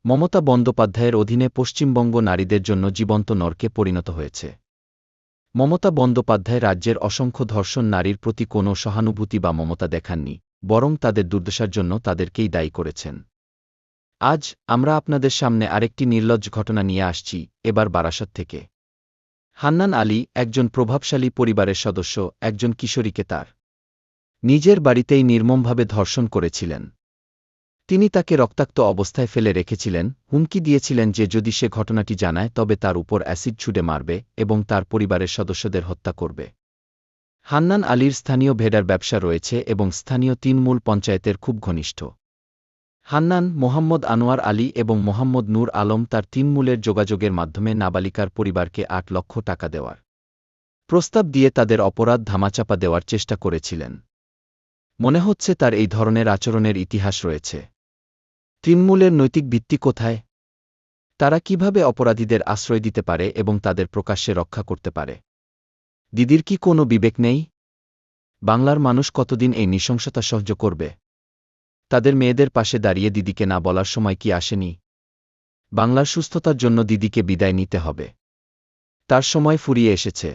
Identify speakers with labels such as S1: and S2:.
S1: মমতা বন্দ্যোপাধ্যায়ের অধীনে পশ্চিমবঙ্গ নারীদের জন্য জীবন্ত নরকে পরিণত হয়েছে। মমতা বন্দ্যোপাধ্যায় রাজ্যের অসংখ্য ধর্ষণ নারীর প্রতি কোনো সহানুভূতি বা মমতা দেখাননি, বরং তাদের দুর্দশার জন্য তাদেরকেই দায়ী করেছেন। আজ আমরা আপনাদের সামনে আরেকটি নির্লজ্জ ঘটনা নিয়ে আসছি, এবার বারাসত থেকে। হান্নান আলী, একজন প্রভাবশালী পরিবারের সদস্য, একজন কিশোরীকে তার নিজের বাড়িতেই নির্মমভাবে ধর্ষণ করেছিলেন। তিনি তাকে রক্তাক্ত অবস্থায় ফেলে রেখেছিলেন, হুমকি দিয়েছিলেন যে যদি সে ঘটনাটি জানায় তবে তার উপর অ্যাসিড ছুঁড়ে মারবে এবং তার পরিবারের সদস্যদের হত্যা করবে। হান্নান আলীর স্থানীয় ভেড়ার ব্যবসা রয়েছে এবং স্থানীয় তৃণমূল পঞ্চায়েতের খুব ঘনিষ্ঠ। হান্নান, মোহাম্মদ আনোয়ার আলী এবং মোহাম্মদ নূর আলম তার তৃণমূলের যোগাযোগের মাধ্যমে নাবালিকার পরিবারকে ৮ লক্ষ টাকা দেওয়ার প্রস্তাব দিয়ে তাদের অপরাধ ধামাচাপা দেওয়ার চেষ্টা করেছিলেন। মনে হচ্ছে তার এই ধরনের আচরণের ইতিহাস রয়েছে। তৃণমূলের নৈতিক ভিত্তি কোথায়? তারা কিভাবে অপরাধীদের আশ্রয় দিতে পারে এবং তাদের প্রকাশ্যে রক্ষা করতে পারে? দিদির কি কোনো বিবেক নেই? বাংলার মানুষ কতদিন এই নৃশংসতা সহ্য করবে? তাদের মেয়েদের পাশে দাঁড়িয়ে দিদিকে না বলার সময় কি আসেনি? বাংলার সুস্থতার জন্য দিদিকে বিদায় নিতে হবে। তার সময় ফুরিয়ে এসেছে।